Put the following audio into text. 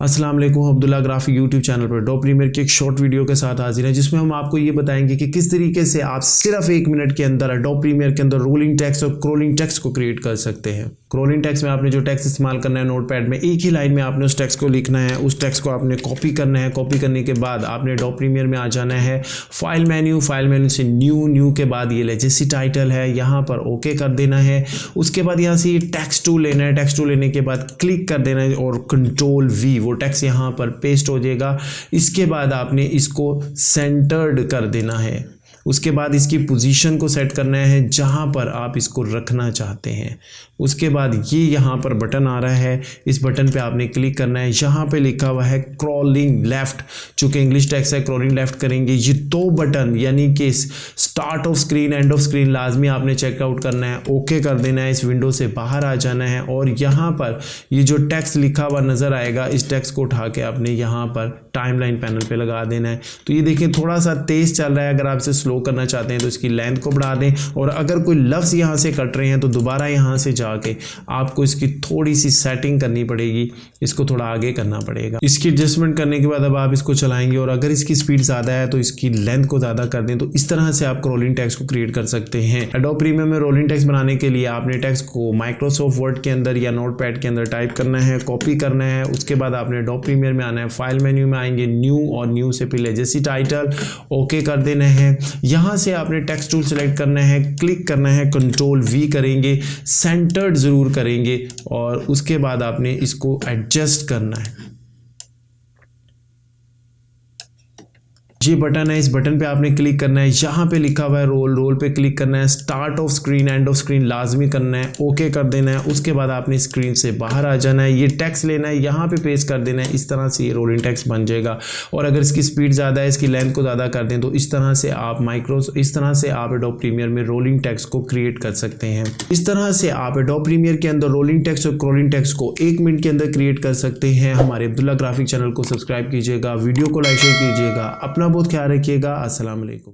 अस्सलाम वालेकुम, Abdullah graphic YouTube channel पर डॉ प्रीमियर की एक शॉर्ट वीडियो के साथ हाजिर है, जिसमें हम आपको ये बताएंगे कि किस तरीके से आप सिर्फ 1 मिनट के अंदर डॉ प्रीमियर के अंदर रोलिंग टेक्स्ट और क्रोलिंग टेक्स्ट को क्रिएट कर सकते हैं। क्रोलिंग टेक्स्ट में आपने जो टेक्स्ट इस्तेमाल करना है नोटपैड में, एक ही लाइन में आपने उस टेक्स्ट को लिखना है, उस टेक्स्ट को आपने कॉपी करना है। कॉपी करने के बाद आपने डॉ प्रीमियर में आ जाना है, फाइल मेन्यू से न्यू के बाद ये लेजेसी टाइटल है, यहाँ पर ओके कर देना है। उसके बाद यहाँ से ये टेक्स्ट टूल लेना है, टेक्स्ट टूल लेने के बाद क्लिक कर देना है और कंट्रोल V, वो टेक्स्ट यहाँ पर पेस्ट हो जाएगा। इसके बाद आपने इसको सेंटर्ड कर देना है। उसके बाद इसकी पोजीशन को सेट करना है जहाँ पर आप इसको रखना चाहते हैं। उसके बाद ये यहाँ पर बटन आ रहा है, इस बटन पे आपने क्लिक करना है। यहाँ पे लिखा हुआ है क्रॉलिंग लेफ्ट, चूँकि इंग्लिश टेक्स्ट है क्रॉलिंग लेफ्ट करेंगे। ये 2 बटन यानी कि start of screen, end of screen लाजमी आपने चेकआउट करना है, ओके कर देना है, इस विंडो से बाहर आ जाना है। और यहाँ पर ये जो टेक्स्ट लिखा हुआ नज़र आएगा, इस टेक्स्ट को उठा के आपने यहाँ पर टाइमलाइन पैनल पे लगा देना है। तो ये देखिए थोड़ा सा तेज़ चल रहा है, अगर आप इसे स्लो करना चाहते हैं तो इसकी लेंथ को बढ़ा दें। और अगर कोई लफ्ज़ यहाँ से कट रहे हैं तो दोबारा यहाँ से जाके आपको इसकी थोड़ी सी सेटिंग करनी पड़ेगी, इसको थोड़ा आगे करना पड़ेगा। इसकी एडजस्टमेंट करने के बाद अब आप इसको चलाएंगे और अगर इसकी स्पीड ज़्यादा है तो इसकी लेंथ को ज़्यादा कर दें। तो इस तरह से आप रोलिंग टेक्स्ट को क्रिएट कर सकते हैं। एडोब प्रीमियर में रोलिंग टेक्स्ट बनाने के लिए आपने टेक्स्ट को माइक्रोसॉफ्ट वर्ड के अंदर या नोटपैड के अंदर टाइप करना है, कॉपी करना है। उसके बाद आपने एडोब प्रीमियर में आना है, फाइल मेन्यू में आएंगे, न्यू, और न्यू से फिर लेजेसी टाइटल, ओके कर देना है। यहाँ से आपने टेक्स्ट टूल सेलेक्ट करना है, क्लिक करना है, कंट्रोल V करेंगे, सेंटर्ड ज़रूर करेंगे और उसके बाद आपने इसको एडजस्ट करना है। ये बटन है, इस बटन पे आपने क्लिक करना है, यहाँ पे लिखा हुआ है रोल पे क्लिक करना है, start of screen, end of screen लाजमी करना है, ओके कर देना है। उसके बाद आपने स्क्रीन से बाहर आ जाना है, ये टेक्स्ट लेना है, यहाँ पे पेस्ट कर देना है। इस तरह से ये रोलिंग टेक्स्ट बन जाएगा। और अगर इसकी स्पीड ज़्यादा है, इसकी लेंथ को ज़्यादा कर दें तो इस तरह से आप एडोब प्रीमियर में रोलिंग टेक्स्ट को क्रिएट कर सकते हैं। इस तरह से आप एडोब प्रीमियर के अंदर रोलिंग टेक्स्ट और क्रोलिंग टेक्स्ट को 1 मिनट के अंदर क्रिएट कर सकते हैं। हमारे अब्दुल्ला ग्राफिक चैनल को सब्सक्राइब कीजिएगा, वीडियो को लाइक शेयर कीजिएगा, अपना बहुत ख्याल रखिएगा। अस्सलाम वालेकुम।